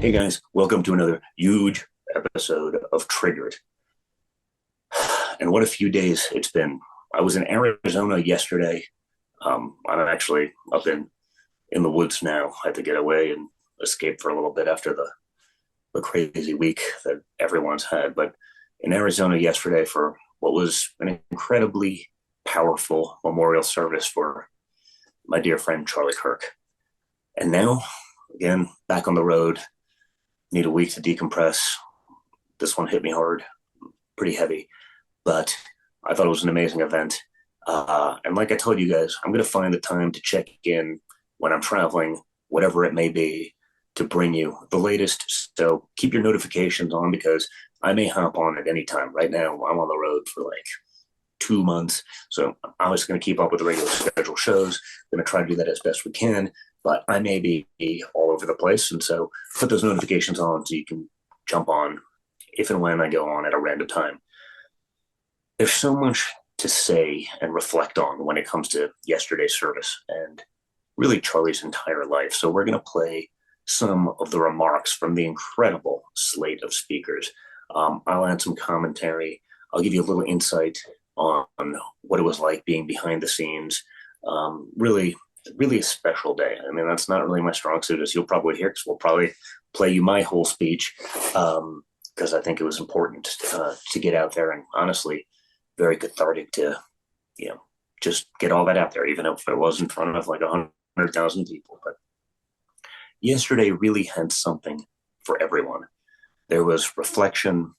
Hey guys, welcome to another huge episode of Triggered. And what a few days it's been. I was in Arizona yesterday. I'm actually up in the woods now. I had to get away and escape for a little bit after the crazy week that everyone's had. But in Arizona yesterday for what was an incredibly powerful memorial service for my dear friend Charlie Kirk. And now, again, back on the road, need a week to decompress. This one hit me hard, pretty heavy, but I thought it was an amazing event. And like I told you guys, I'm going to find the time to check in when I'm traveling, whatever it may be, to bring you the latest. So keep your notifications on because I may hop on at any time. Right now, I'm on the road for like 2 months. So I'm just going to keep up with the regular schedule shows. I'm going to try to do that as best we can, but I may be all over the place. And so put those notifications on so you can jump on if and when I go on at a random time. There's so much to say and reflect on when it comes to yesterday's service and really Charlie's entire life. So we're going to play some of the remarks from the incredible slate of speakers. I'll add some commentary. I'll give you a little insight on what it was like being behind the scenes. Really a special day. I mean, that's not really my strong suit, as you'll probably hear, because we'll probably play you my whole speech, because I think it was important to get out there, and honestly, very cathartic to, just get all that out there, even if it was in front of like 100,000 people. But yesterday really had something for everyone. There was reflection,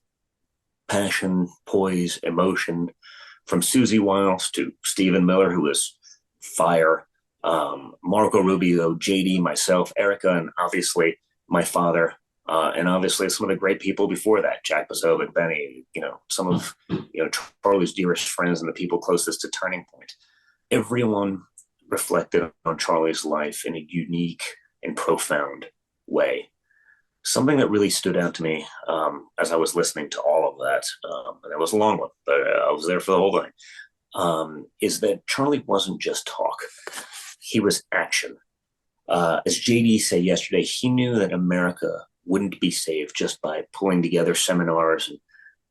passion, poise, emotion, from Susie Wiles to Stephen Miller, who was fire, Marco Rubio, JD, myself, Erica, and obviously my father, and obviously some of the great people before that, Jack Pozovic, Benny, some of Charlie's dearest friends and the people closest to Turning Point. Everyone reflected on Charlie's life in a unique and profound way. Something that really stood out to me as I was listening to all of that, and it was a long one, but I was there for the whole thing, is that Charlie wasn't just talk. He was action. As JD said yesterday, he knew that America wouldn't be saved just by pulling together seminars and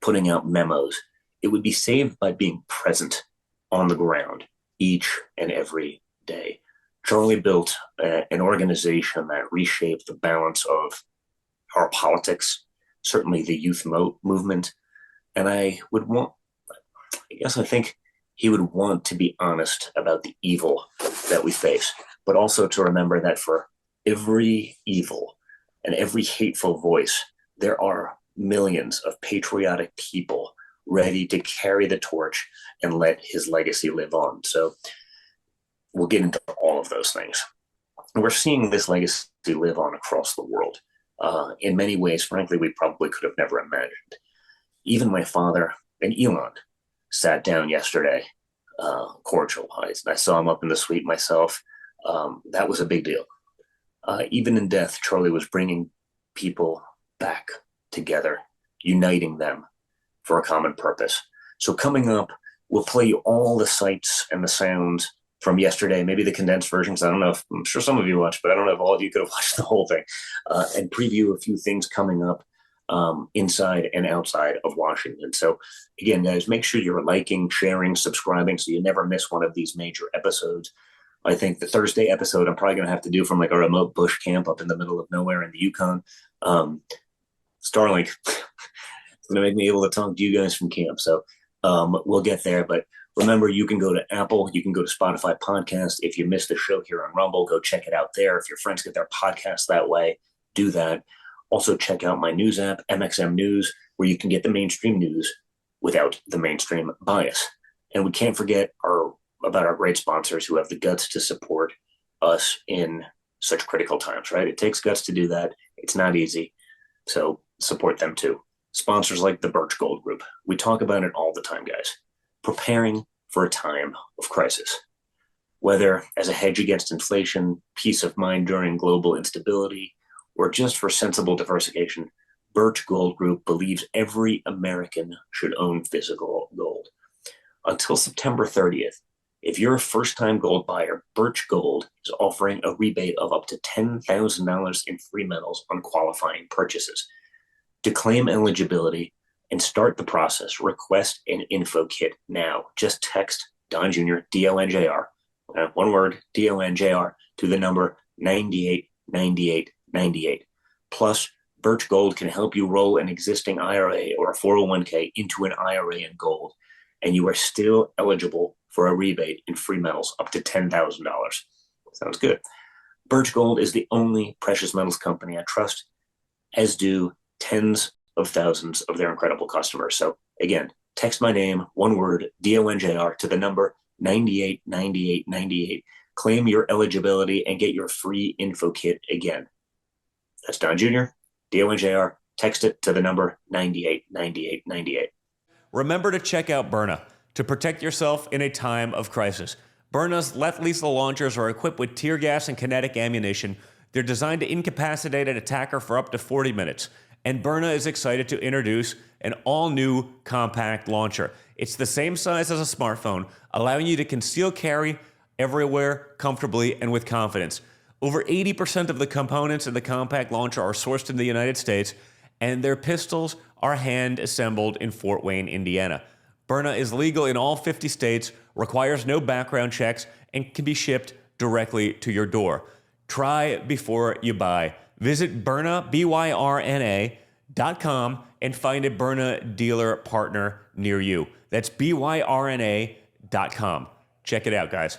putting out memos. It would be saved by being present on the ground each and every day. Charlie built an organization that reshaped the balance of our politics, certainly the youth movement. And I think he would want to be honest about the evil that we face, but also to remember that for every evil and every hateful voice, there are millions of patriotic people ready to carry the torch and let his legacy live on. So we'll get into all of those things. And we're seeing this legacy live on across the world. In many ways, frankly, we probably could have never imagined. Even my father and Elon sat down yesterday, cordial. I saw him up in the suite myself. That was a big deal. Even in death, Charlie was bringing people back together, uniting them for a common purpose. So coming up, we'll play you all the sights and the sounds from yesterday, maybe the condensed version, because I'm sure some of you watched, but I don't know if all of you could have watched the whole thing, and preview a few things coming up inside and outside of Washington. So again, guys, make sure you're liking, sharing, subscribing so you never miss one of these major episodes. I think the Thursday episode I'm probably going to have to do from like a remote bush camp up in the middle of nowhere in the Yukon. Starlink is going to make me able to talk to you guys from camp. So we'll get there, but remember, you can go to Apple, you can go to Spotify Podcast. If you missed the show here on Rumble, go check it out there. If your friends get their podcasts that way, do that. Also, check out my news app, MXM News, where you can get the mainstream news without the mainstream bias. And we can't forget about our great sponsors who have the guts to support us in such critical times, right? It takes guts to do that. It's not easy. So support them too. Sponsors like the Birch Gold Group. We talk about it all the time, guys. Preparing for a time of crisis. Whether as a hedge against inflation, peace of mind during global instability, or just for sensible diversification, Birch Gold Group believes every American should own physical gold. Until September 30th, If you're a first-time gold buyer, Birch Gold is offering a rebate of up to $10,000 in free metals on qualifying purchases. To claim eligibility and start the process, request an info kit now. Just text Don Jr., D-O-N-J-R, one word, D-O-N-J-R, to the number 989898. Plus, Birch Gold can help you roll an existing IRA or a 401k into an IRA in gold, and you are still eligible for a rebate in free metals up to $10,000. Sounds good. Birch Gold is the only precious metals company I trust, as do tens of thousands of their incredible customers. So again, text my name, one word, D-O-N-J-R, to the number 989898. Claim your eligibility and get your free info kit again. That's Don Jr., D-O-N-J-R. Text it to the number 989898. Remember to check out Byrna to protect yourself in a time of crisis. Byrna's lethal launchers are equipped with tear gas and kinetic ammunition. They're designed to incapacitate an attacker for up to 40 minutes. And Byrna is excited to introduce an all-new compact launcher. It's the same size as a smartphone, allowing you to conceal carry everywhere comfortably and with confidence. Over 80% of the components in the compact launcher are sourced in the United States, and their pistols are hand-assembled in Fort Wayne, Indiana. Byrna is legal in all 50 states, requires no background checks, and can be shipped directly to your door. Try before you buy. Visit Byrna, BYRNA.com, and find a Byrna dealer partner near you. That's BYRNA.com. Check it out, guys.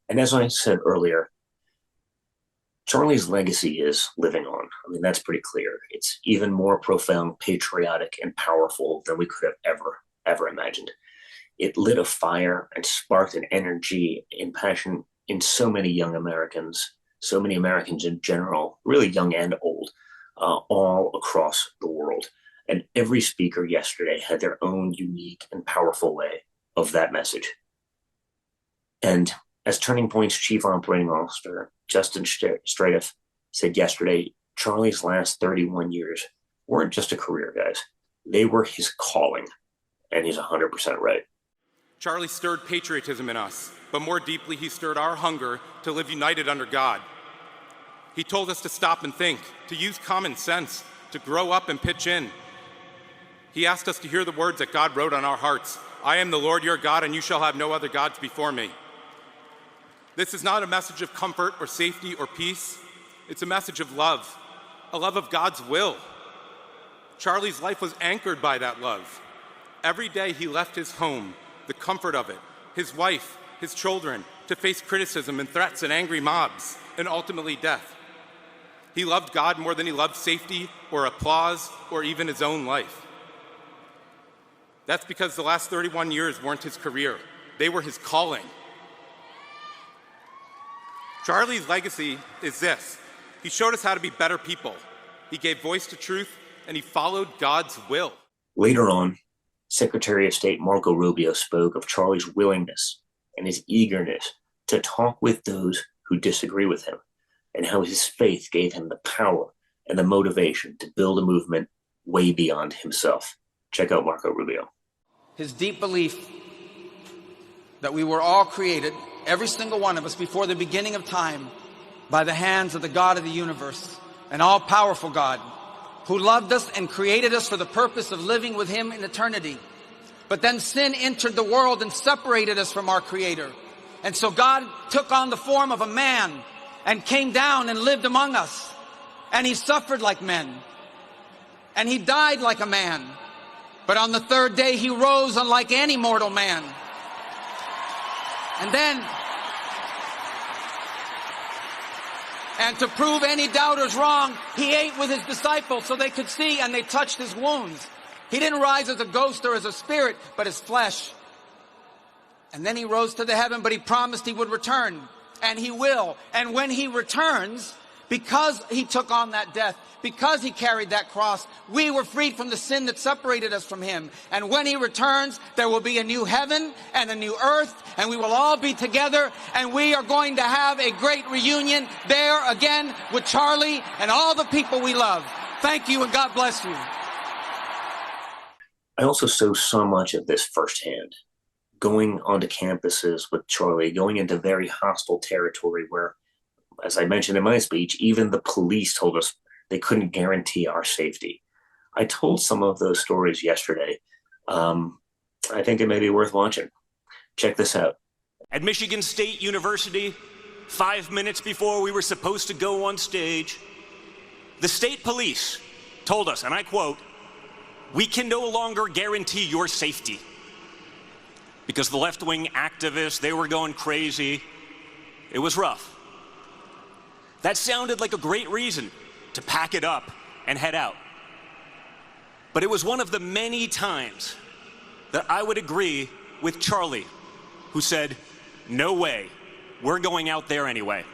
And as I said earlier, Charlie's legacy is living on. I mean, that's pretty clear. It's even more profound, patriotic, and powerful than we could have ever imagined. It lit a fire and sparked an energy and passion in so many young Americans, so many Americans in general, really young and old, all across the world. And every speaker yesterday had their own unique and powerful way of that message. And as Turning Point's Chief Operating Officer, Justin Stratiff, said yesterday, Charlie's last 31 years weren't just a career, guys. They were his calling. And he's 100% right. Charlie stirred patriotism in us, but more deeply, he stirred our hunger to live united under God. He told us to stop and think, to use common sense, to grow up and pitch in. He asked us to hear the words that God wrote on our hearts. I am the Lord your God, and you shall have no other gods before me. This is not a message of comfort or safety or peace. It's a message of love, a love of God's will. Charlie's life was anchored by that love. Every day he left his home, the comfort of it, his wife, his children, to face criticism and threats and angry mobs, and ultimately death. He loved God more than he loved safety or applause or even his own life. That's because the last 31 years weren't his career. They were his calling. Charlie's legacy is this. He showed us how to be better people. He gave voice to truth, and he followed God's will. Later on, Secretary of State Marco Rubio spoke of Charlie's willingness and his eagerness to talk with those who disagree with him, and how his faith gave him the power and the motivation to build a movement way beyond himself. Check out Marco Rubio. His deep belief that we were all created, every single one of us, before the beginning of time, by the hands of the God of the universe, an all-powerful God, who loved us and created us for the purpose of living with him in eternity. But then sin entered the world and separated us from our Creator. And so God took on the form of a man and came down and lived among us. And he suffered like men. And he died like a man. But on the third day he rose unlike any mortal man. And to prove any doubters wrong, he ate with his disciples so they could see, and they touched his wounds. He didn't rise as a ghost or as a spirit, but as flesh. And then he rose to the heaven, but he promised he would return. And he will. And when he returns, because he took on that death, because he carried that cross, we were freed from the sin that separated us from him. And when he returns, there will be a new heaven and a new earth, and we will all be together, and we are going to have a great reunion there again with Charlie and all the people we love. Thank you, and God bless you. I also saw so much of this firsthand. going onto campuses with Charlie, going into very hostile territory where, as I mentioned in my speech, even the police told us they couldn't guarantee our safety. I told some of those stories yesterday. I think it may be worth watching. Check this out. At Michigan State University, 5 minutes before we were supposed to go on stage, the state police told us, and I quote, "We can no longer guarantee your safety." Because the left-wing activists, they were going crazy. It was rough. That sounded like a great reason to pack it up and head out. But it was one of the many times that I would agree with Charlie, who said, "No way, we're going out there anyway."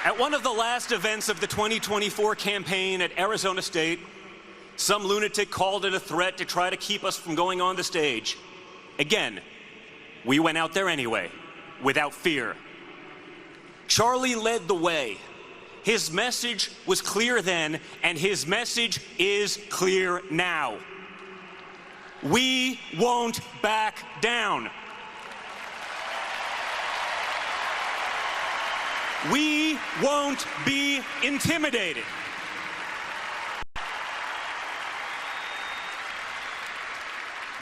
At one of the last events of the 2024 campaign at Arizona State, some lunatic called it a threat to try to keep us from going on the stage. Again, we went out there anyway, without fear. Charlie led the way. His message was clear then, and his message is clear now. We won't back down. We won't be intimidated.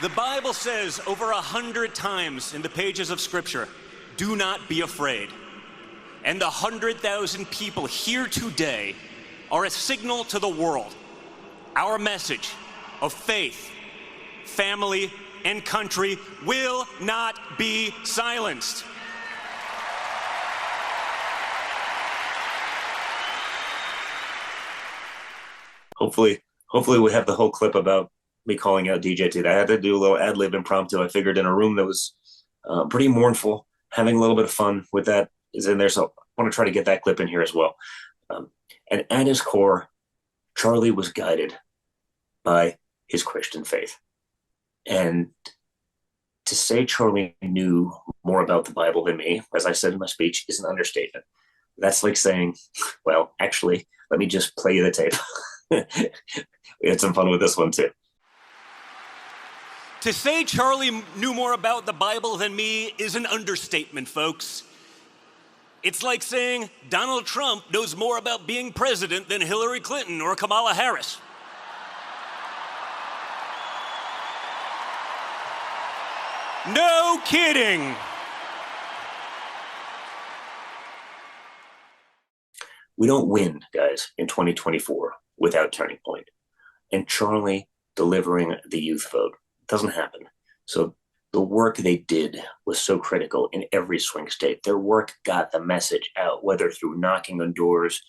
The Bible says over 100 times in the pages of Scripture, "Do not be afraid." And the 100,000 people here today are a signal to the world. Our message of faith, family, and country will not be silenced. Hopefully we have the whole clip about me calling out DJ Toot. I had to do a little ad-lib impromptu. I figured in a room that was pretty mournful, having a little bit of fun with that is in there. So I want to try to get that clip in here as well. And at his core, Charlie was guided by his Christian faith. And to say Charlie knew more about the Bible than me, as I said in my speech, is an understatement. That's like saying, well, actually, let me just play you the tape. We had some fun with this one too. To say Charlie knew more about the Bible than me is an understatement, folks. It's like saying Donald Trump knows more about being president than Hillary Clinton or Kamala Harris. No kidding. We don't win, guys, in 2024 without Turning Point. And Charlie delivering the youth vote doesn't happen. So the work they did was so critical in every swing state. Their work got the message out, whether through knocking on doors,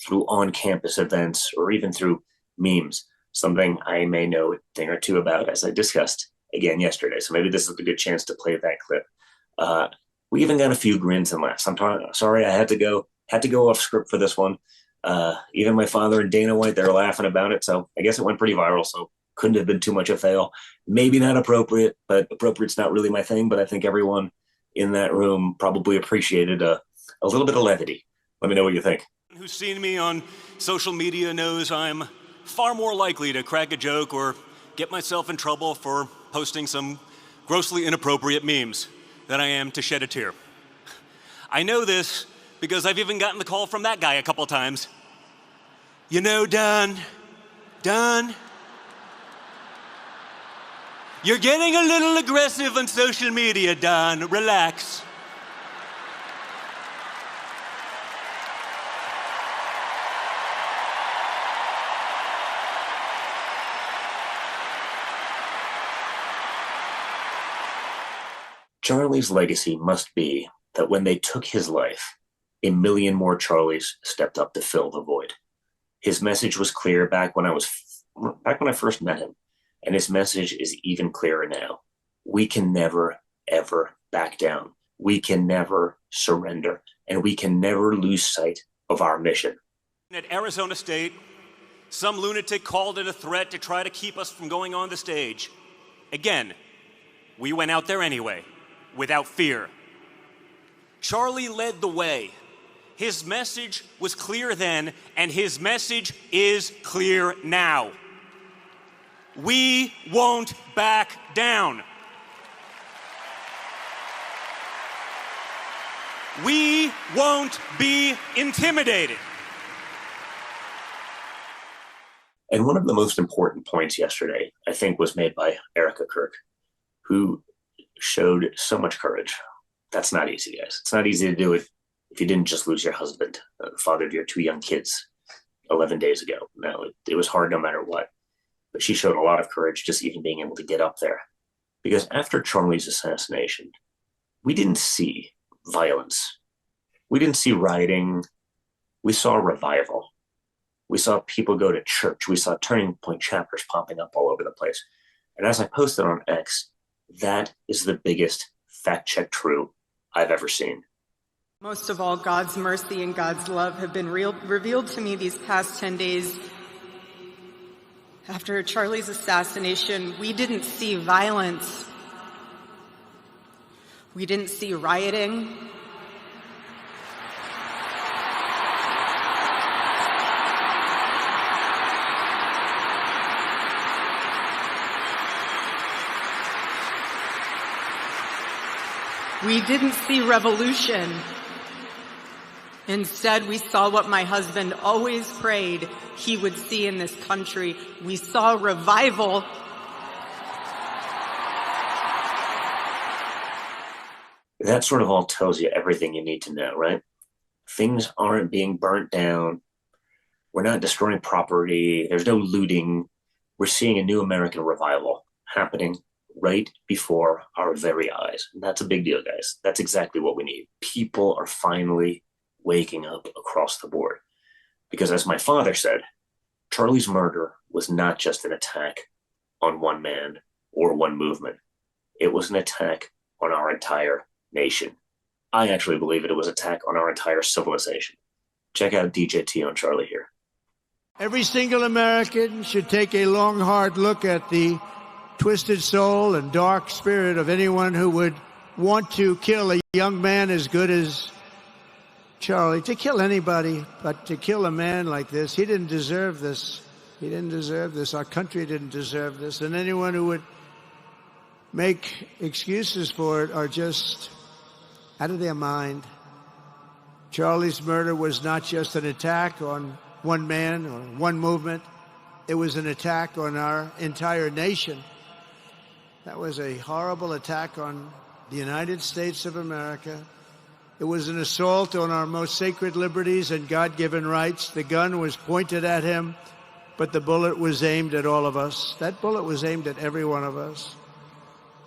through on-campus events, or even through memes, something I may know a thing or two about, as I discussed again yesterday. So maybe this is a good chance to play that clip. We even got a few grins and laughs. I'm sorry I had to go off script for this one. Even my father and Dana White, they're laughing about it. So I guess it went pretty viral. So couldn't have been too much a fail. Maybe not appropriate, but appropriate's not really my thing. But I think everyone in that room probably appreciated a little bit of levity. Let me know what you think. Who's seen me on social media knows I'm far more likely to crack a joke or get myself in trouble for posting some grossly inappropriate memes than I am to shed a tear. I know this because I've even gotten the call from that guy a couple times. You know, Don, you're getting a little aggressive on social media, Don. Relax. Charlie's legacy must be that when they took his life, a million more Charlies stepped up to fill the void. His message was clear back when I first met him, and his message is even clearer now. We can never, ever back down. We can never surrender, and we can never lose sight of our mission. At Arizona State, some lunatic called it a threat to try to keep us from going on the stage. Again, we went out there anyway, without fear. Charlie led the way. His message was clear then, and his message is clear now. We won't back down. We won't be intimidated. And one of the most important points yesterday, I think, was made by Erica Kirk, who showed so much courage. That's not easy, guys. It's not easy to do it if you didn't just lose your husband, the father of your 2 young kids 11 days ago. No, it was hard no matter what. But she showed a lot of courage just even being able to get up there. Because after Charlie's assassination, we didn't see violence. We didn't see rioting. We saw revival. We saw people go to church. We saw Turning Point chapters popping up all over the place. And as I posted on X, that is the biggest fact-check true I've ever seen. Most of all, God's mercy and God's love have been revealed to me these past 10 days. After Charlie's assassination, we didn't see violence. We didn't see rioting. We didn't see revolution. Instead, we saw what my husband always prayed he would see in this country. We saw revival. That sort of all tells you everything you need to know, right? Things aren't being burnt down. We're not destroying property. There's no looting. We're seeing a new American revival happening right before our very eyes. And that's a big deal, guys. That's exactly what we need. People are finally waking up across the board. Because as my father said, Charlie's murder was not just an attack on one man or one movement. It was an attack on our entire nation. I actually believe it was an attack on our entire civilization. Check out DJT on Charlie here. Every single American should take a long, hard look at the twisted soul and dark spirit of anyone who would want to kill a young man as good as Charlie. To kill anybody, but to kill a man like this, he didn't deserve this. He didn't deserve this. Our country didn't deserve this. And anyone who would make excuses for it are just out of their mind. Charlie's murder was not just an attack on one man or one movement. It was an attack on our entire nation. That was a horrible attack on the United States of America. It was an assault on our most sacred liberties and God-given rights. The gun was pointed at him, but the bullet was aimed at all of us. That bullet was aimed at every one of us.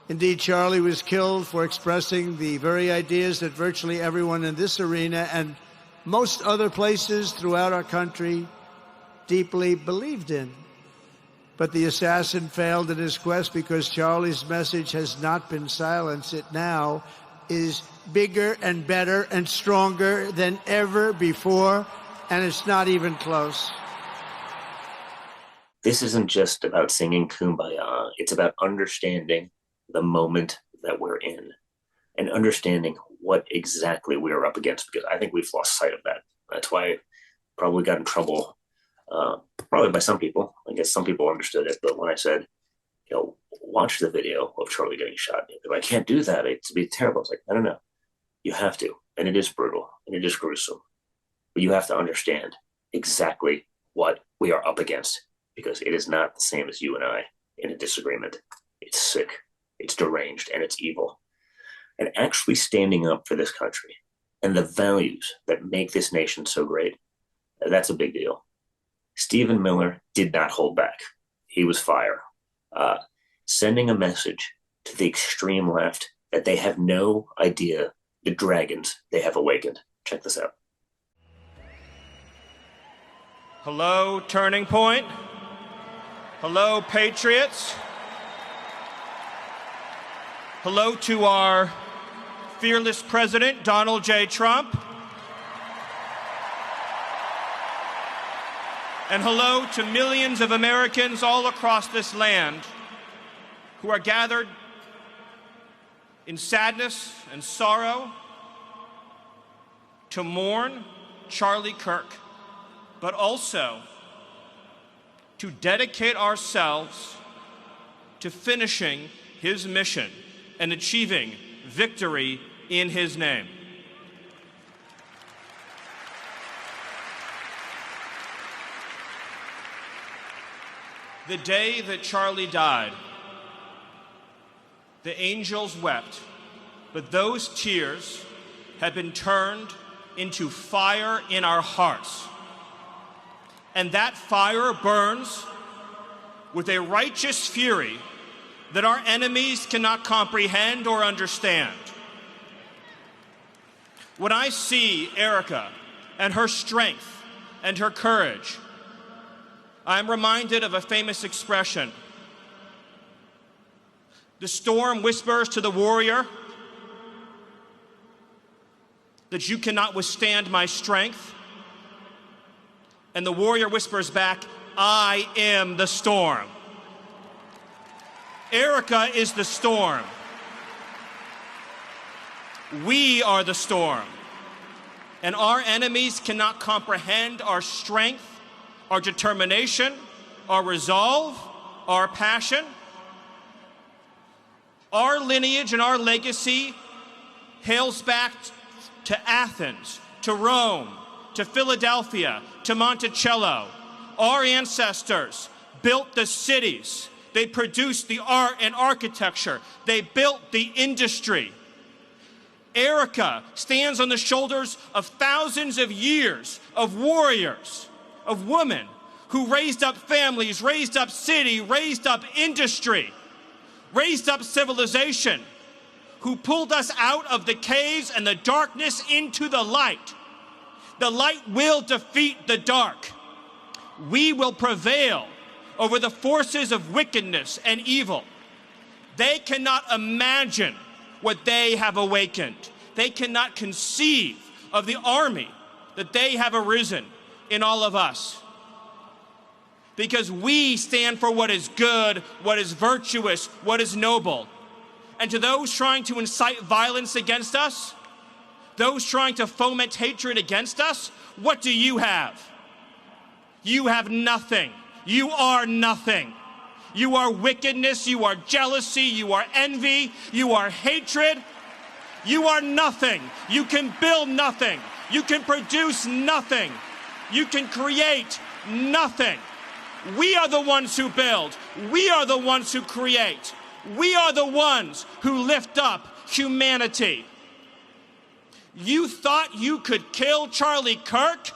Indeed, Charlie was killed for expressing the very ideas that virtually everyone in this arena and most other places throughout our country deeply believed in. But the assassin failed in his quest because Charlie's message has not been silenced. It now is bigger and better and stronger than ever before, and it's not even close. This isn't just about singing Kumbaya. It's about understanding the moment that we're in and understanding what exactly we're up against, because I think we've lost sight of that. That's why I probably got in trouble, probably by some people. I guess some people understood it, but when I said, watch the video of Charlie getting shot, if I can't do that, it'd be terrible. I was like, no. You have to, and it is brutal, and it is gruesome. But you have to understand exactly what we are up against, because it is not the same as you and I in a disagreement. It's sick, it's deranged, and it's evil. And actually standing up for this country and the values that make this nation so great, that's a big deal. Stephen Miller did not hold back. He was fire. Sending a message to the extreme left that they have no idea the dragons they have awakened. Check this out. Hello, Turning Point. Hello, Patriots. Hello to our fearless president, Donald J. Trump. And hello to millions of Americans all across this land who are gathered in sadness and sorrow to mourn Charlie Kirk, but also to dedicate ourselves to finishing his mission and achieving victory in his name. The day that Charlie died, the angels wept, but those tears have been turned into fire in our hearts. And that fire burns with a righteous fury that our enemies cannot comprehend or understand. When I see Erica and her strength and her courage, I am reminded of a famous expression. The storm whispers to the warrior that you cannot withstand my strength. And the warrior whispers back, I am the storm. Erica is the storm. We are the storm. And our enemies cannot comprehend our strength, our determination, our resolve, our passion. Our lineage and our legacy hails back to Athens, to Rome, to Philadelphia, to Monticello. Our ancestors built the cities. They produced the art and architecture. They built the industry. Erica stands on the shoulders of thousands of years of warriors, of women who raised up families, raised up city, raised up industry, raised up civilization, who pulled us out of the caves and the darkness into the light. The light will defeat the dark. We will prevail over the forces of wickedness and evil. They cannot imagine what they have awakened. They cannot conceive of the army that they have arisen in all of us. Because we stand for what is good, what is virtuous, what is noble. And to those trying to incite violence against us, those trying to foment hatred against us, what do you have? You have nothing. You are nothing. You are wickedness, you are jealousy, you are envy, you are hatred. You are nothing. You can build nothing. You can produce nothing. You can create nothing. We are the ones who build. We are the ones who create. We are the ones who lift up humanity. You thought you could kill Charlie Kirk?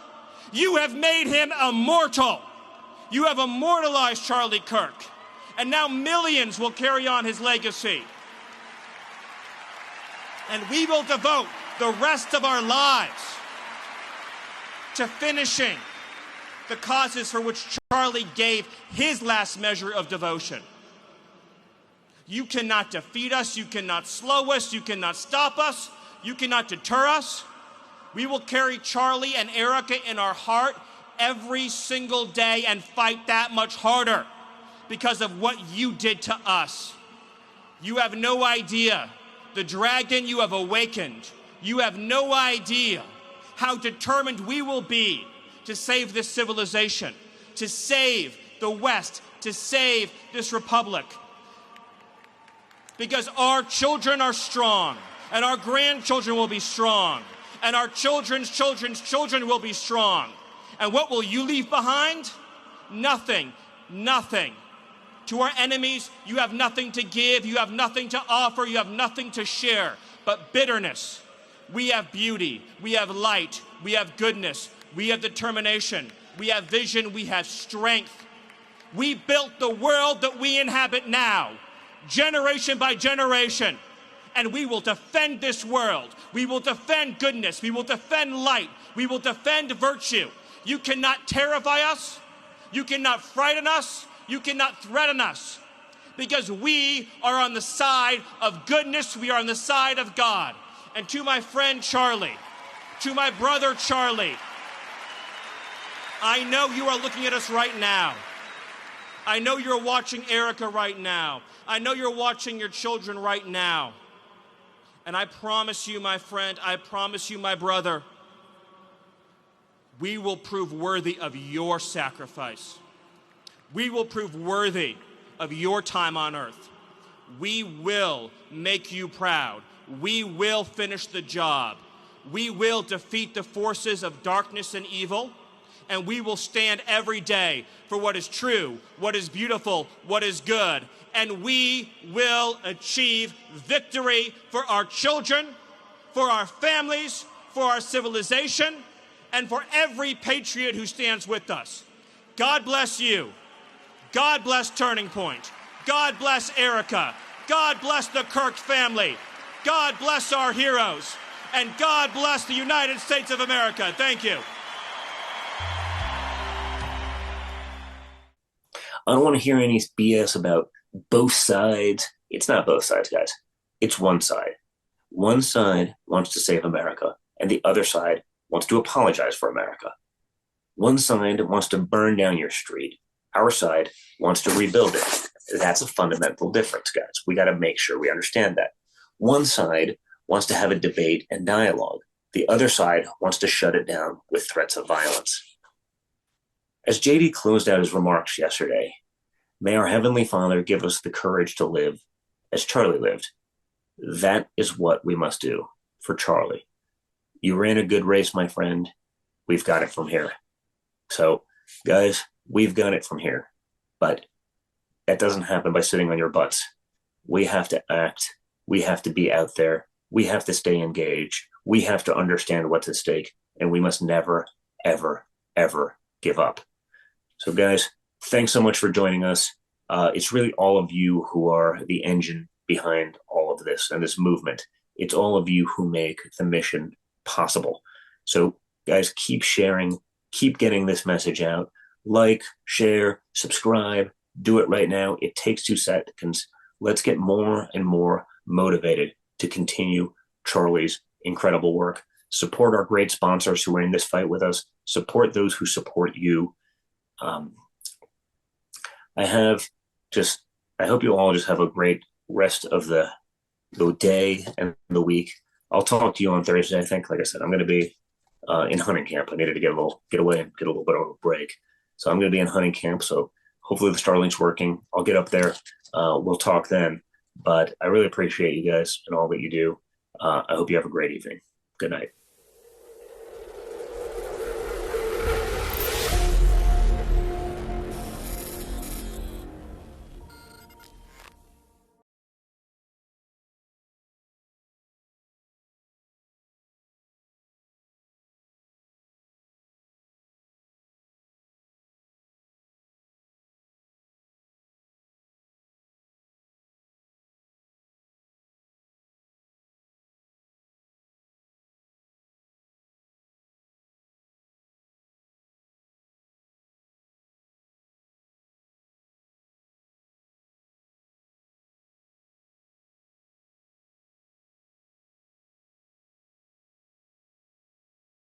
You have made him immortal. You have immortalized Charlie Kirk. And now millions will carry on his legacy. And we will devote the rest of our lives to finishing the causes for which Charlie gave his last measure of devotion. You cannot defeat us, you cannot slow us, you cannot stop us, you cannot deter us. We will carry Charlie and Erica in our heart every single day and fight that much harder because of what you did to us. You have no idea the dragon you have awakened. You have no idea how determined we will be to save this civilization, to save the West, to save this republic. Because our children are strong, and our grandchildren will be strong, and our children's children's children will be strong. And what will you leave behind? Nothing, nothing. To our enemies, you have nothing to give, you have nothing to offer, you have nothing to share, but bitterness. We have beauty, we have light, we have goodness, we have determination, we have vision, we have strength. We built the world that we inhabit now, generation by generation, and we will defend this world. We will defend goodness, we will defend light, we will defend virtue. You cannot terrify us, you cannot frighten us, you cannot threaten us, because we are on the side of goodness, we are on the side of God. And to my friend Charlie, to my brother Charlie, I know you are looking at us right now. I know you're watching Erica right now. I know you're watching your children right now. And I promise you, my friend, I promise you, my brother, We will prove worthy of your sacrifice. We will prove worthy of your time on earth. We will make you proud. We will finish the job. We will defeat the forces of darkness and evil, and we will stand every day for what is true, what is beautiful, what is good, and we will achieve victory for our children, for our families, for our civilization, and for every patriot who stands with us. God bless you. God bless Turning Point. God bless Erica. God bless the Kirk family. God bless our heroes. And God bless the United States of America. Thank you. I don't want to hear any BS about both sides. It's not both sides, guys. It's one side. One side wants to save America, and the other side wants to apologize for America. One side wants to burn down your street. Our side wants to rebuild it. That's a fundamental difference, guys. We got to make sure we understand that. One side wants to have a debate and dialogue. The other side wants to shut it down with threats of violence. As JD closed out his remarks yesterday, may our Heavenly Father give us the courage to live as Charlie lived. That is what we must do for Charlie. You ran a good race, my friend. We've got it from here. So, guys, we've got it from here. But that doesn't happen by sitting on your butts. We have to act. We have to be out there. We have to stay engaged. We have to understand what's at stake. And we must never, ever, ever give up. So, guys, thanks so much for joining us. It's really all of you who are the engine behind all of this and this movement. It's all of you who make the mission possible. So, guys, keep sharing, keep getting this message out. Like, share, subscribe, do it right now. It takes 2 seconds. Let's get more and more motivated to continue Charlie's incredible work. Support our great sponsors who are in this fight with us. Support those who support you. I hope you all just have a great rest of the day and the week. I'll talk to you on Thursday. I think, like I said, I'm going to be in hunting camp. I needed to get away and get a little bit of a break. So I'm going to be in hunting camp. So hopefully the Starlink's working. I'll get up there. We'll talk then. But I really appreciate you guys and all that you do. I hope you have a great evening. Good night.